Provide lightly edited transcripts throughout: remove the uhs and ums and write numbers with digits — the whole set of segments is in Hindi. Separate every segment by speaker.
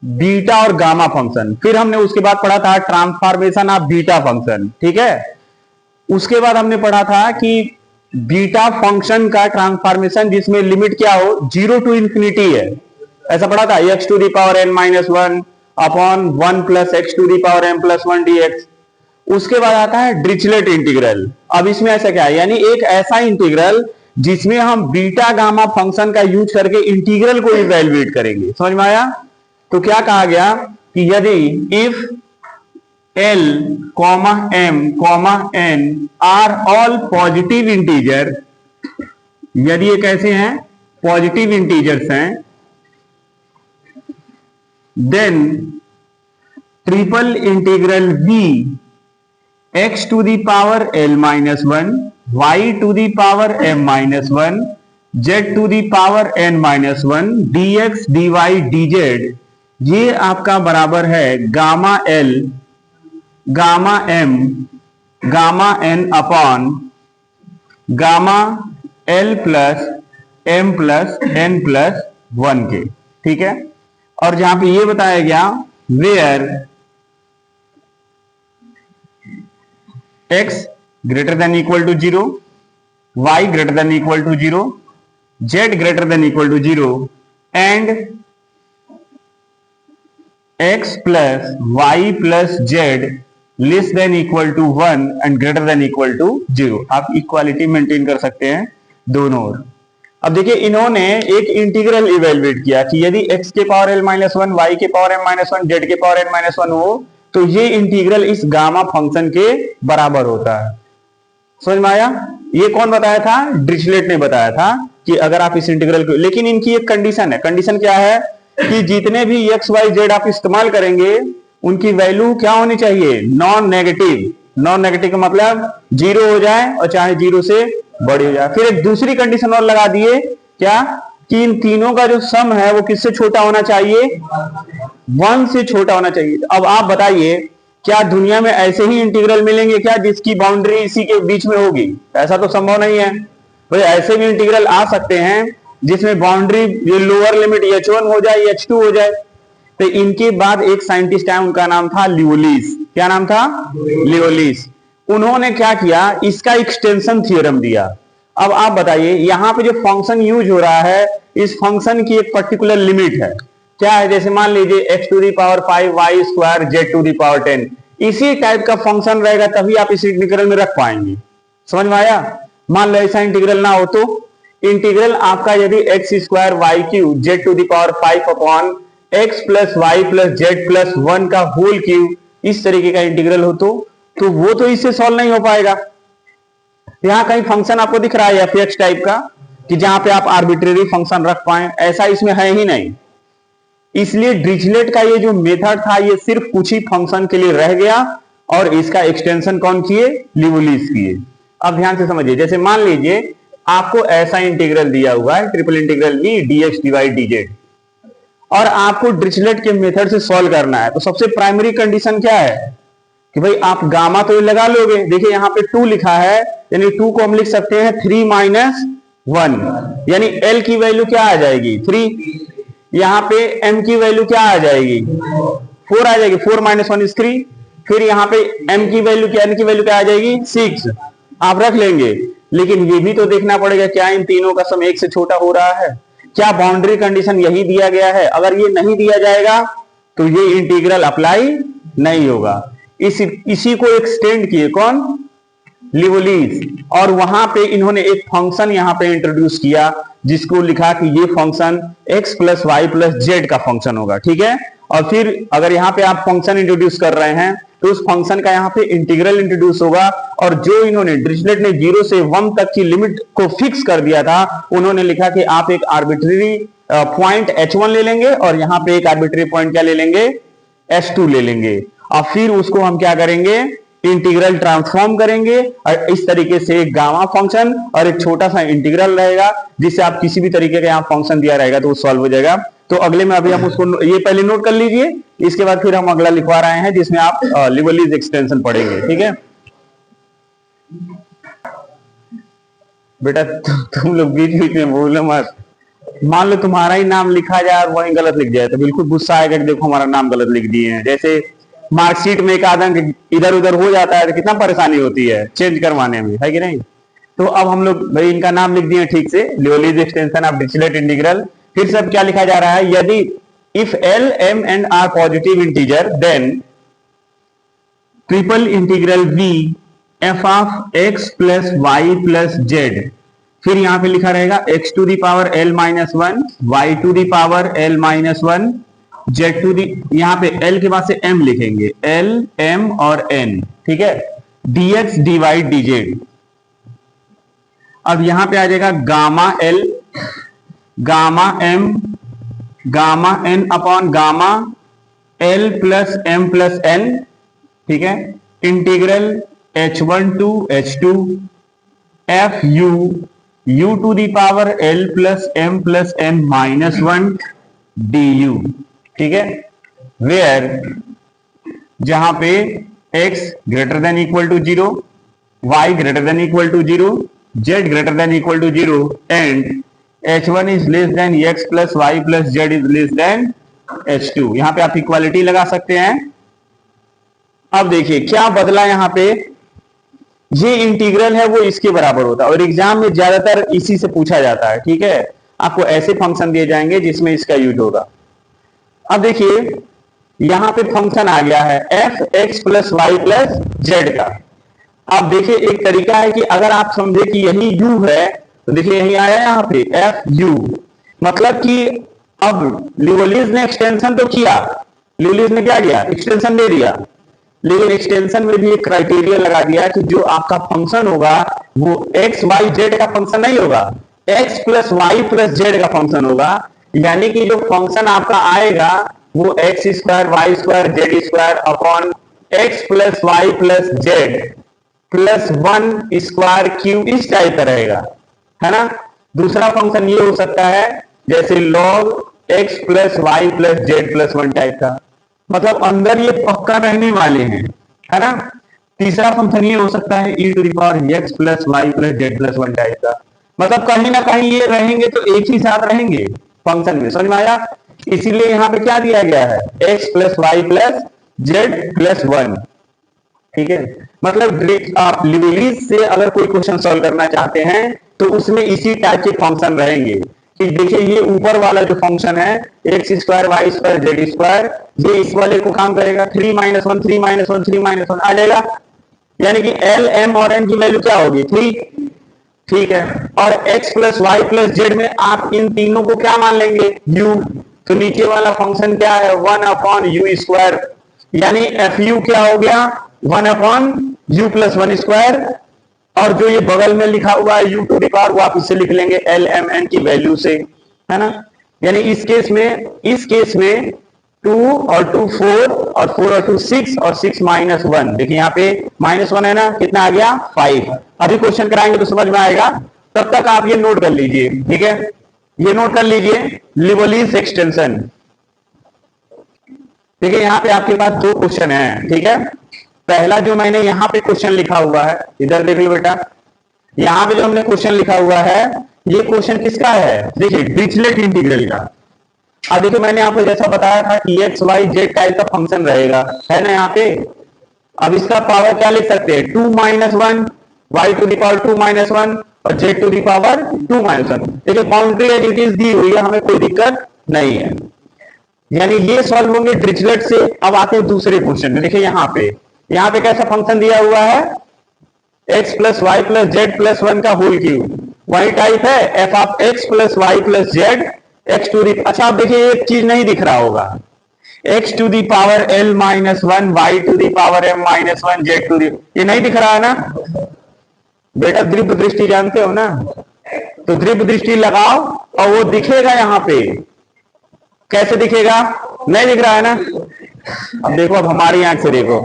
Speaker 1: बीटा और गामा फंक्शन। फिर हमने उसके बाद पढ़ा था ट्रांसफॉर्मेशन ऑफ बीटा फंक्शन, ठीक है। उसके बाद हमने पढ़ा था कि बीटा फंक्शन का ट्रांसफॉर्मेशन जिसमें लिमिट क्या हो, 0 टू इंफिनिटी है, ऐसा पढ़ा था, x to the power n minus 1 upon 1 plus X to the power m plus 1 dx। उसके बाद आता है डिरिचलेट इंटीग्रल। अब इसमें ऐसा क्या है, यानी एक ऐसा इंटीग्रल जिसमें हम बीटा गामा फंक्शन का यूज करके इंटीग्रल को इवैल्यूएट करेंगे। समझ में आया? तो क्या कहा गया कि यदि if L, M, N are all positive integer, यदि ये कैसे हैं, पॉजिटिव इंटीजर्स हैं, then triple integral V x to the power L minus 1, y to the power m minus 1, z to the power n minus 1, dx dy dz, ये आपका बराबर है gamma L, gamma m, gamma n upon gamma L plus m plus n plus 1 के, ठीक है। और जहां पे ये बताया गया where x greater than equal to 0, y greater than equal to 0, z greater than equal to 0 and x plus y plus z less than equal to 1 and greater than equal to 0। आप इक्वालिटी मेंटेन कर सकते हैं दोनों ओर। अब देखिए इन्होंने एक इंटीग्रल इवेल्युएट किया कि यदि x के पावर l माइनस 1, y के पावर m माइनस 1, z के पावर n माइनस 1 हो तो ये इंटीग्रल इस गामा फंक्शन के बराबर होता है। समझ में आया? ये कौन बताया था? डिरिचलेट ने बताया था कि अगर आप इस इंटीग्रल को, लेकिन इनकी एक कंडीशन है। कंडीशन क्या है कि जितने भी x y z आप इस्तेमाल करेंगे उनकी वैल्यू क्या होनी चाहिए, नॉन नेगेटिव। नॉन नेगेटिव का मतलब 0 हो जाए और चाहे 0 से बड़ी हो जाए। फिर एक दूसरी कंडीशन और लगा दिए, क्या कि इन तीनों का जो सम है वो किससे छोटा होना चाहिए, 1 से छोटा होना चाहिए। अब आप बताइए क्या दुनिया में ऐसे ही इंटीग्रल मिलेंगे क्या जिसकी बाउंड्री इसी के बीच में होगी? ऐसा तो संभव नहीं है भाई। ऐसे भी इंटीग्रल आ सकते हैं जिसमें बाउंड्री लोअर लिमिट h1 हो जाए, h2 हो जाए। तो इनके बाद एक साइंटिस्ट है, उनका नाम था लियोलिस। क्या नाम था? लियोलिस। उन्होंने क्या किया, इसका एक्सटेंशन थ्योरम दिया। अब आप बताइए यहां पे जो फंक्शन यूज हो रहा है, इस फंक्शन की एक पर्टिकुलर लिमिट है। क्या है? जैसे मान लीजिए x to the power 5 y square z to the power 10, इसी टाइप का फंक्शन रहेगा तभी आप इस इंटीग्रल में रख पाएंगे। समझ में आया? मान लो ऐसा इंटीग्रल ना हो तो इंटीग्रल आपका यदि x square y cube z to the power 5 upon x plus Y plus Z plus 1 का होल क्यूब, इस तरीके का इंटीग्रल हो तो वो तो इससे सॉल्व नहीं हो पाएगा। यहां कहीं फंक्शन आपको दिख रहा है एफ टाइप का कि जहां पे आप आर्बिट्रेरी फंक्शन रख पाए, ऐसा इसमें है ही नहीं। इसलिए डिरिचलेट का ये जो मेथड था ये सिर्फ कुछ ही फंक्शन के लिए रह गया और इसका एक्सटेंशन कौन किए? लियोलिस किए। अब ध्यान से समझिए, जैसे मान लीजिए आपको ऐसा इंटीग्रल दिया हुआ है, triple integral v dx dy dz, और आपको डिरिचलेट के मेथड से सॉल्व करना है। तो सबसे प्राइमरी कंडीशन क्या है कि भाई आप गामा तो लगा लोगे। देखिए यहां पे 2 लिखा है, यानी 2 को हम लिख सकते हैं 3 माइनस 1, यानी l की वैल्यू क्या आ जाएगी? 3। यहां पे m की वैल्यू क्या आ जाएगी? 4 आ जाएगी। 4 माइनस 1 इज 3। फिर यहां पे m की वैल्यू क्या, n की वैल्यू क्या आ जाएगी? 6। आप रख लेंगे, लेकिन ये भी तो देखना पड़ेगा क्या इन तीनों का सम 1 से छोटा हो रहा है? क्या बाउंड्री कंडीशन यही दिया गया है? अगर ये नहीं दिया जाएगा तो ये इंटीग्रल अप्लाई नहीं होगा। इसी को एक्सटेंड किए कौन? लियोलिस। और वहां पे इन्होंने एक फंक्शन यहां पे इंट्रोड्यूस किया जिसको लिखा कि ये function x plus Y plus Z का फंक्शन होगा, ठीक है। और फिर अगर यहाँ पे आप फंक्शन इंट्रोड्यूस कर रहे हैं तो उस फंक्शन का यहाँ पे इंटीग्रल इंट्रोड्यूस होगा। और जो इन्होंने डिरिचलेट ने 0 से 1 तक की लिमिट को फिक्स कर दिया था, उन्होंने लिखा कि आप एक आर्बिट्रेरी पॉइंट h1 ले लेंगे और यहाँ पे एक आर्बिट्रेरी पॉइंट क्या ले लेंगे? h2 ले लेंगे। और फिर उसको हम क्या करेंगे? इंटीग्रल ट्रांसफॉर्म करेंगे और इस तरीके से एक गामा फंक्शन और एक छोटा सा इंटीग्रल रहेगा जिससे आप किसी भी तरीके का यहाँ फंक्शन दिया रहेगा तो वो सॉल्व हो जाएगा। तो अगले में अभी हम उसको ये पहले नोट कर लीजिए, इसके बाद फिर हम अगला लिखवा रहे हैं जिसमें आप लियोलिस एक्सटेंशन पढ़ेंगे, ठीक है। बेटा तुम लोग बीच बीच में बोलो मत, मान लो तुम्हारा ही नाम लिखा जाए और वही गलत लिख जाए तो बिल्कुल गुस्सा आएगा कि देखो हमारा नाम गलत लिख दिए हैं। जैसे मार्कशीट में एक आधा इधर उधर हो जाता है तो कितना परेशानी होती है चेंज करवाने में, है कि नहीं। तो अब हम लोग भाई इनका नाम लिख दिए ठीक से, Liouville's extension of Dirichlet integral. फिर सब क्या लिखा जा रहा है, यदि if L M and are positive integer then triple integral V F of x plus Y plus Z. फिर यहां पे लिखा रहेगा X to the power L minus one, Y to the power L minus one, Z to the, यहां पे एल के बाद से एम लिखेंगे, एल एम और एन, ठीक है, dx dy dz। अब यहां पे आ जाएगा gamma L, gamma M, gamma N upon gamma L plus M plus N, ठीक है, integral h1 to h2 F U u to the power l plus m plus n minus one du, ठीक है, वेयर जहां पे x greater than equal to 0, y greater than equal to 0, z greater than equal to 0 and h1 is less than x plus y plus z is less then h2। यहां पे आप इक्वालिटी लगा सकते हैं। अब देखिए क्या बदला यहां पे, ये इंटीग्रल है वो इसके बराबर होता है और एग्जाम में ज्यादातर इसी से पूछा जाता है, ठीक है। आपको ऐसे फंक्शन दिए जाएंगे जिसमें इसका यूज होगा। अब देखिए यहां पे फंक्शन आ गया है F X plus Y plus Z का। अब देखिए एक तरीका है कि अगर आप समझे कि यही यू है तो देखिए यही आया यहां पे एफ यू, मतलब कि अब लियोलीज ने एक्सटेंशन तो किया, लियोलीज ने क्या किया, एक्सटेंशन दे दिया, लेकिन एक्सटेंशन में भी एक क्राइटेरिया लगा दिया कि जो आपका फंक्शन होगा वो एक्स वाई जेड का फंक्शन नहीं होगा, X plus Y plus Z का फंक्शन होगा। यानी कि जो फंक्शन आपका आएगा वो X square Y square Z square upon X plus Y plus Z plus one square क्यू इस टाइप का रहेगा, है ना। दूसरा फंक्शन ये हो सकता है जैसे log X plus Y plus Z plus one type का, मतलब अंदर ये पक्का रहने वाले हैं, है ना। तीसरा फंक्शन ये हो सकता है e to the power X plus Y plus Z plus one type का, मतलब कहीं ना कहीं ये रहेंगे तो एक ही साथ रहेंगे फंक्शन में, समझ में आया। इसीलिए यहां पे क्या दिया गया है X plus Y plus Z plus one, ठीक है। मतलब आप लियोलीज से अगर कोई क्वेश्चन सॉल्व करना चाहते हैं तो उसमें इसी टाइप के फंक्शन रहेंगे कि देखिए ये ऊपर वाला जो फंक्शन है X square Y square Z square, ये इस वाले को काम करेगा 3 minus one 3 minus one 3 minus one आ जाएगा, यानी कि एल एम और एन की वैल्यू क्या होगी 3, ठीक है। और X plus Y plus Z में आप इन तीनों को क्या मान लेंगे यू, तो नीचे वाला फंक्शन क्या है 1 अपॉन यू स्क्वायर, यानी एफ यू क्या हो गया 1 upon you plus one square, और जो ये बगल में लिखा हुआ है u टू द पावर वो आप इससे लिख लेंगे एल एम एन की वैल्यू से, है ना। यानी इस केस में 2 और 2 4 और 4 और 2 6 और 6 माइनस वन, देखिए यहाँ पे माइनस वन है ना, कितना आ गया 5। अभी क्वेश्चन कराएंगे तो समझ में आएगा, तब तक आप ये नोट कर लीजिए, ठीक है। ये नोट कर लीजिए लियोलीज एक्सटेंशन, ठीक है। यहाँ पे आपके पास 2 क्वेश्चन है, ठीक है। पहला जो मैंने यहाँ पे क्वेश्चन लिखा हुआ है, इधर देख लो बेटा, यहाँ पे जो हमने क्वेश्चन लिखा हुआ है ये क्वेश्चन किसका है, देखिए डिरिचलेट इंटीग्रल का। अब देखिए मैंने आपको जैसा बताया था कि एक्स वाई जेड टाइप का फंक्शन रहेगा, है ना यहाँ पे। अब इसका पावर क्या लिख सकते हैं 2 minus one, Y to the power 2 minus one और Z to the power 2 minus one. देखिए बाउंड्री एज इट इज दी हुई है, हमें कोई दिक्कत नहीं है, यानी ये सॉल्व होंगे डिरिचलेट से। अब आते हैं दूसरे क्वेश्चन में, देखिए यहाँ पे कैसा फंक्शन दिया हुआ है x plus Y plus Z plus one का होल क्यूब, वही टाइप है f of x plus Y plus z x to the. अच्छा आप देखिए एक चीज नहीं दिख रहा होगा, x to the power l minus one, Y to the power m minus one, Z to the, ये नहीं दिख रहा है ना बेटा। दीर्घ दृष्टि जानते हो ना, तो दीर्घ दृष्टि लगाओ और वो दिखेगा यहाँ पे। कैसे दिखेगा, नहीं दिख रहा है ना। अब देखो, अब हमारी आंख से देखो,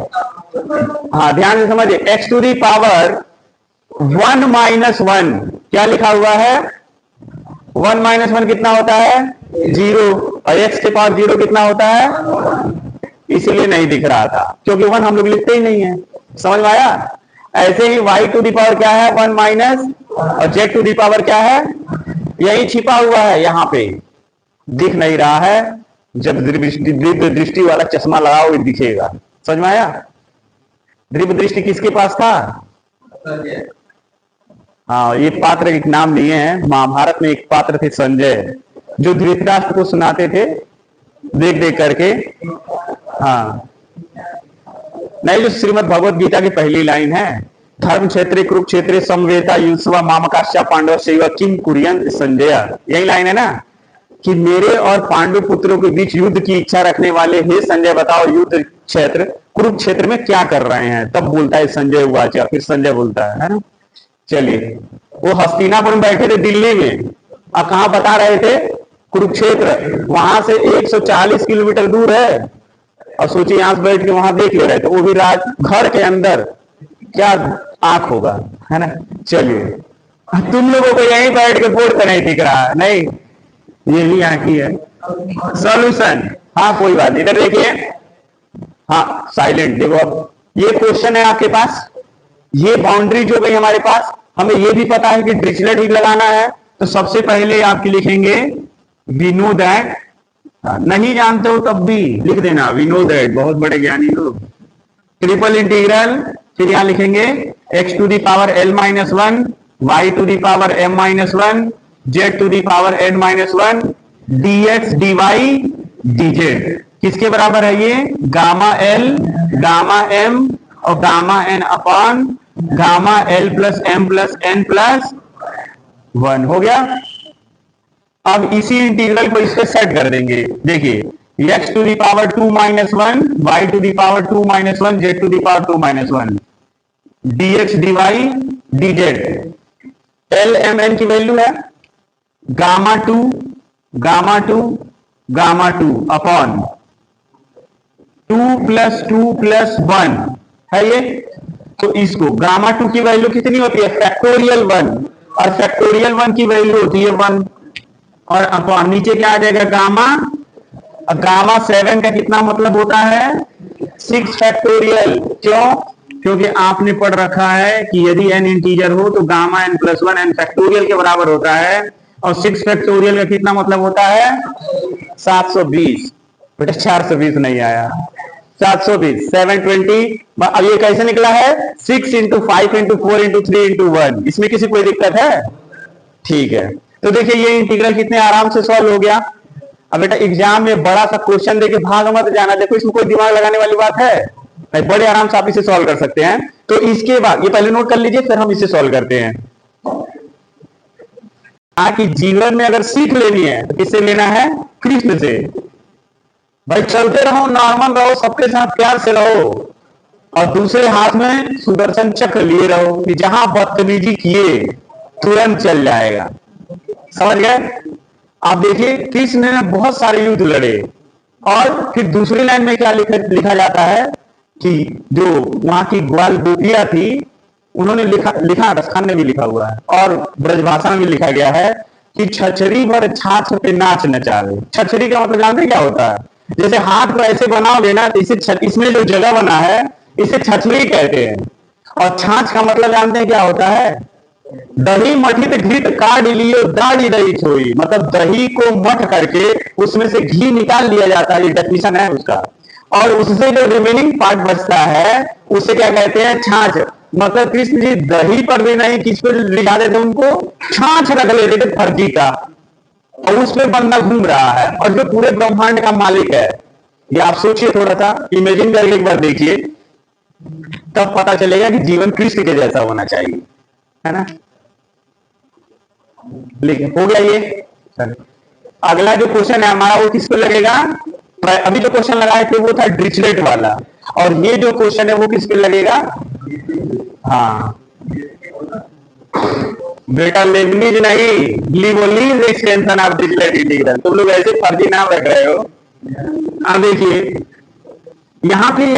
Speaker 1: हाँ ध्यान से समझिए, x to the power 1 minus one क्या लिखा हुआ है 1 माइनस वन कितना होता है 0, और x के पावर 0 कितना होता है, इसीलिए नहीं दिख रहा था क्योंकि 1 हम लोग लिखते ही नहीं है, समझ में आया। ऐसे ही y टू दी पावर क्या है 1 माइनस, और z टू दी पावर क्या है यही छिपा हुआ है, यहाँ पे दिख नहीं रहा है। जब दिव्य दृष्टि वाला चश्मा लगाओ दिखेगा। समझ में आया? दिव्य दृष्टि किसके पास था? हाँ, ये पात्र एक नाम लिए हैं। महाभारत में एक पात्र थे संजय, जो धृतराष्ट्र को सुनाते थे देख देख करके। हाँ, नहीं, जो श्रीमद् भगवत गीता की पहली लाइन है, धर्म क्षेत्रे कुरुक्षेत्रे समवेता युष्वा मामकाश्चा पांडव सेवा किम कुरियंत संजय, यही लाइन है ना, कि मेरे और पांडु पुत्रों के बीच युद्ध की इच्छा रखने वाले हे संजय बताओ युद्ध क्षेत्र कुरुक्षेत्र में क्या कर रहे हैं। तब बोलता है संजय उवाचा, फिर संजय बोलता है ना। चलिए, वो हस्तिनापुर में बैठे थे दिल्ली में, अब कहां बता रहे थे? कुरुक्षेत्र। वहां से 140 किलोमीटर दूर है, और सोचिए यहां से बैठ के वहां देख ले रहे थे, वो भी रात घर के अंदर, क्या आंख होगा, है ना। चलिए, तुम लोगों को यहीं बैठ के बोर्ड पर नहीं दिख रहा है, नहीं, ये भी यहाँ की है सॉल्यूशन। हाँ, कोई बात नहीं, इधर देखिए। हाँ, साइलेंट देखो। अब ये क्वेश्चन है आपके पास, ये बाउंड्री जो गई हमारे पास, हमें ये भी पता है कि डिरिचलेट हीट लगाना है, तो सबसे पहले आपके लिखेंगे वी नो दैट। नहीं जानते हो तब भी लिख देना वी नो दैट, बहुत बड़े ज्ञानी लोग। ट्रिपल इंटीग्रल, फिर यहां लिखेंगे x to the power l minus one, y to the power m minus one, z to the power n minus one, dx dy dz किसके बराबर है? ये गामा l, गामा m और gamma n upon gamma l plus m plus n plus 1 हो गया। अब इसी इंटीग्रल को इस पे सेट कर देंगे। देखिए, x to the power 2 minus one, y to the power 2 minus one, z to the power 2 minus one, dx dy dz। l m n की वैल्यू है gamma 2 gamma 2 gamma 2 upon 2 plus 2 plus 1 है ये। तो इसको गामा 2 की वैल्यू कितनी होती है? फैक्टोरियल 1, और फैक्टोरियल 1 की वैल्यू होती है 1, और अपॉन नीचे क्या आ जाएगा? गामा। गामा 7 का कितना मतलब होता है? 6 फैक्टोरियल। क्यों? क्योंकि आपने पढ़ रखा है कि यदि n इंटीजर हो तो gamma n plus 1 n factorial के बराबर होता है, और 6 फैक्टोरियल का कितना मतलब होता है? 720। बेटा 420 नहीं आया, 720, 720। अब ये कैसे निकला है? 6 इंटू 5 इंटू 4 इंटू 3 इंटू 1। इसमें किसी कोई दिक्कत है? ठीक है, तो देखिए ये इंटीग्रल कितने आराम से सॉल्व हो गया। अब बेटा एग्जाम में बड़ा सा क्वेश्चन देके भाग मत जाना, देखो इसमें कोई दिमाग लगाने वाली बात है? बड़े आराम से आप इसे सॉल्व कर सकते हैं। तो इसके बाद ये पहले नोट कर लीजिए, फिर हम इसे सॉल्व करते हैं। कि जीवन में अगर सीख लेनी है तो किससे लेना है? कृष्ण से। भाई चलते रहो, नॉर्मल रहो, सबके साथ प्यार से रहो, और दूसरे हाथ में सुदर्शन चक्र लिए रहो कि जहां बदतमीजी किए तुरंत चल जाएगा। समझ गए? आप देखिए कृष्ण ने बहुत सारे युद्ध लड़े, और फिर दूसरी लाइन में क्या लिखा जाता है कि जो वहां की ग्वाल गोपियां थी उन्होंने लिखा रसखान ने भी लिखा हुआ है, और ब्रजभाषा में भी लिखा गया है कि छछरी भर छाछ पे नाच नचावे। छछरी का मतलब जानते क्या होता है? जैसे हाथ को ऐसे बनाओगे ना, तो इसमें जो जगह बना है इसे छछरी कहते हैं। और छाछ का मतलब जानते हैं क्या होता है? दही मठित घृत काढ़ लियो दाढ़ी दही छोई, मतलब दही को मठ करके उसमें से घी निकाल लिया जाता है, ये डेफिनेशन है उसका, और उससे जो रिमेनिंग पार्ट बचता है उसे क्या कहते हैं? छाछ। मतलब कृष्ण जी दही पर भी नहीं, किस पर लिखा देते उनको? छाछ रख लेते थे फर्जी का, और उस पर बंदा घूम रहा है, और जो पूरे ब्रह्मांड का मालिक है। ये आप सोचिए, थोड़ा सा इमेजिन करके एक बार देखिए, तब पता चलेगा कि जीवन कृष्ण के जैसा होना चाहिए, है ना। लेकिन हो गया ये। अगला जो क्वेश्चन है हमारा वो किस पे लगेगा? अभी जो क्वेश्चन लगाए थे वो था डिरिचलेट वाला, और ये जो क्वेश्चन है वो किस पे लगेगा? हाँ बेटा, लेबनीज नहीं, लिबोनीज एक्सटेंशन ऑफ डिरिचलेट इंटीग्रल। तुम लोग ऐसे फर्जी नाम रख रहे हो। अब देखिए यहाँ पे